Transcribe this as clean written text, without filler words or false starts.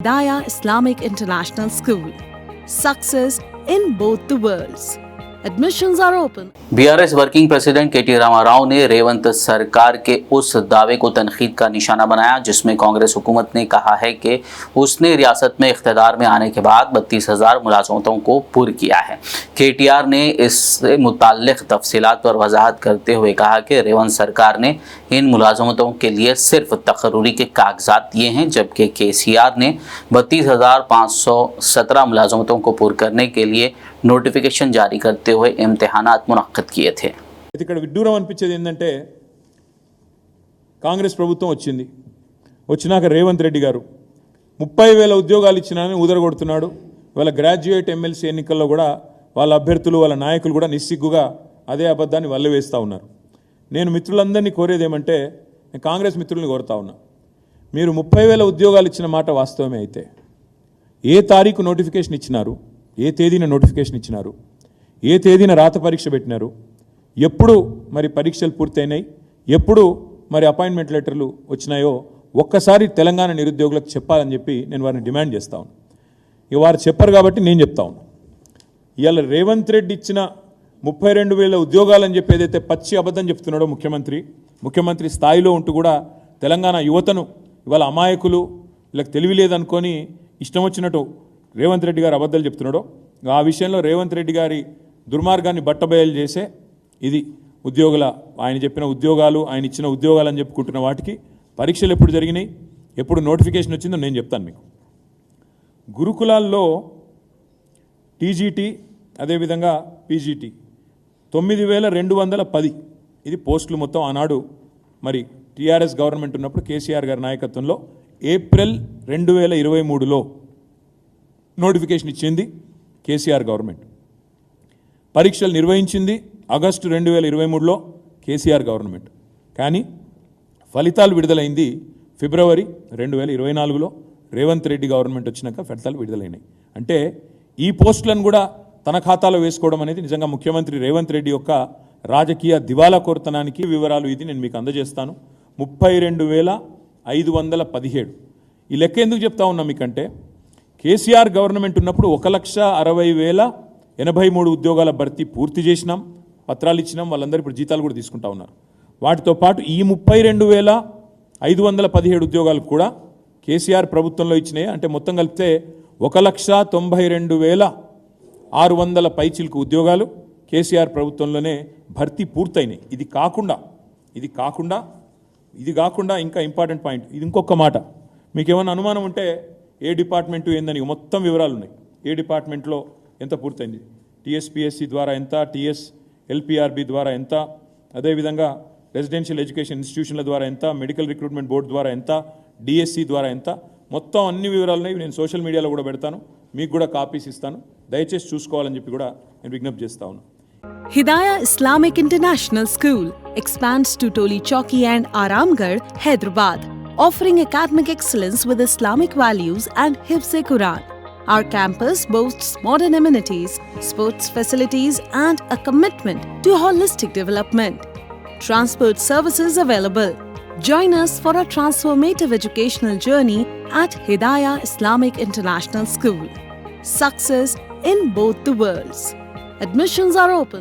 Hidayah Islamic International School. Success in both the worlds. Admissions are open. BRS working president KT Rama Rao ने रेवंत सरकार के उस दावे को तनकीद का निशाना बनाया जिसमें कांग्रेस हुकूमत ने कहा है कि उसने रियासत में इख्तियार में आने के बाद 32,000 मुलाजमतों को पुर किया है। केटीआर ने इससे मुताल्लिक़ तफसीलात पर वजाहत करते हुए कहा कि रेवंत सरकार ने इन मुलाजमतों के लिए सिर्फ तकर्रुरी के कागजात दिए हैं, जबकि केसीआर ने 32,517 मुलाजमतों को पुर करने के लिए नोटिफिकेशन जारी करते हुए इम्तिहानात मुनक्किद किए थे। ఇక్కడ విడ్డూరం అనిపించేది ఏంటంటే కాంగ్రెస్ ప్రభుత్వం వచ్చినాక రేవంత్ రెడ్డి గారు 30,000 ఉద్యోగాలు ఇచ్చినానని ఊదరగొడుతున్నాడు. వాళ్ళ గ్రాడ్యుయేట్ ఎమ్మెల్సీ ఎన్నికల్లో కూడా వాళ్ళ అభ్యర్థులు వాళ్ళ నాయకులు కూడా నిస్సిగ్గుగా అదే అబద్ధాన్ని వల్లవేస్తూ ఉన్నారు. నేను మిత్రులందరినీ కోరేది ఏమంటే, నేను కాంగ్రెస్ మిత్రుల్ని కోరుతా ఉన్నా, మీరు 30,000 ఉద్యోగాలు ఇచ్చిన మాట వాస్తవమే అయితే ఏ తారీఖు నోటిఫికేషన్ ఇచ్చినారు, ఏ తేదీన నోటిఫికేషన్ ఇచ్చినారు, ఏ తేదీన రాత పరీక్ష పెట్టినారు, ఎప్పుడు మరి పరీక్షలు పూర్తయినాయి, ఎప్పుడు మరి అపాయింట్మెంట్ లెటర్లు వచ్చినాయో ఒక్కసారి తెలంగాణ నిరుద్యోగులకు చెప్పాలని చెప్పి నేను వారిని డిమాండ్ చేస్తా ఉన్నాను. ఇక వారు చెప్పరు కాబట్టి నేను చెప్తా ఉన్నాను. ఇవాళ రేవంత్ రెడ్డి ఇచ్చిన 32,000 ఉద్యోగాలని చెప్పి ఏదైతే పచ్చి అబద్ధం చెప్తున్నాడో ముఖ్యమంత్రి స్థాయిలో ఉంటూ కూడా తెలంగాణ యువతను ఇవాళ అమాయకులు, వీళ్ళకి తెలివి లేదనుకొని ఇష్టం వచ్చినట్టు రేవంత్ రెడ్డి గారు అబద్ధాలు చెప్తున్నాడో, ఆ విషయంలో రేవంత్ రెడ్డి గారి దుర్మార్గాన్ని బట్టబయలు చేసే ఇది ఆయన చెప్పిన ఉద్యోగాలు, ఆయన ఇచ్చిన ఉద్యోగాలు అని చెప్పుకుంటున్న వాటికి పరీక్షలు ఎప్పుడు జరిగినాయి, ఎప్పుడు నోటిఫికేషన్ వచ్చిందో నేను చెప్తాను మీకు. గురుకులాల్లో టీజీటీ అదేవిధంగా పీజీటీ 9,210 ఇది పోస్టులు మొత్తం. ఆనాడు మరి టీఆర్ఎస్ గవర్నమెంట్ ఉన్నప్పుడు కేసీఆర్ గారి నాయకత్వంలో ఏప్రిల్ 2023లో నోటిఫికేషన్ ఇచ్చింది కేసీఆర్ గవర్నమెంట్. పరీక్షలు నిర్వహించింది ఆగస్టు 2023లో కేసీఆర్ గవర్నమెంట్. కానీ ఫలితాలు విడుదలైంది ఫిబ్రవరి 2024లో రేవంత్ రెడ్డి గవర్నమెంట్ వచ్చినాక ఫలితాలు విడుదలైనాయి. అంటే ఈ పోస్టులను కూడా తన ఖాతాలో వేసుకోవడం అనేది నిజంగా ముఖ్యమంత్రి రేవంత్ రెడ్డి యొక్క రాజకీయ దివాలా కోరతనానికి వివరాలు ఇది నేను మీకు అందజేస్తాను. 32,517 ఈ లెక్క ఎందుకు చెప్తా ఉన్నా మీకంటే, కేసీఆర్ గవర్నమెంట్ ఉన్నప్పుడు 1,60,083 ఉద్యోగాల భర్తీ పూర్తి చేసినాం, పత్రాలు ఇచ్చినాం, వాళ్ళందరూ ఇప్పుడు జీతాలు కూడా తీసుకుంటా ఉన్నారు. వాటితో పాటు ఈ 32,517 ఉద్యోగాలు కూడా కేసీఆర్ ప్రభుత్వంలో ఇచ్చినాయి. అంటే మొత్తం కలిపితే 1,92,600 పైచిలకు ఉద్యోగాలు కేసీఆర్ ప్రభుత్వంలోనే భర్తీ పూర్తయినాయి. ఇది కాకుండా ఇంకా ఇంపార్టెంట్ పాయింట్, ఇది ఇంకొక మాట. మీకు ఏమైనా అనుమానం ఉంటే ఏ డిపార్ట్మెంటు ఏందని మొత్తం వివరాలు ఉన్నాయి. ఏ డిపార్ట్మెంట్లో ఎంత పూర్తయింది, టీఎస్పీఎస్సీ ద్వారా ఎంత, టీఎస్ఎల్పిఆర్బి ద్వారా ఎంత, అదేవిధంగా రెసిడెన్షియల్ ఎడ్యుకేషన్ ఇన్స్టిట్యూషన్ల ద్వారా ఎంత, మెడికల్ రిక్రూట్మెంట్ బోర్డు ద్వారా ఎంత, డిఎస్సి ద్వారా ఎంత, మొత్తం అన్ని వివరాలు ఉన్నాయి. నేను సోషల్ మీడియాలో కూడా పెడతాను, మీకు కూడా కాపీస్ ఇస్తాను, దయచేసి చూసుకోవాలని చెప్పి కూడా నేను విజ్ఞప్తి చేస్తా ఉన్నాను. Hidayah Islamic International School expands to Toli Chowki and Aramgarh, Hyderabad, offering academic excellence with Islamic values and Hifz-e-Quran. Our campus boasts modern amenities, sports facilities, and a commitment to holistic development. Transport services available. Join us for a transformative educational journey at Hidayah Islamic International School. Success in both the worlds. Admissions are open.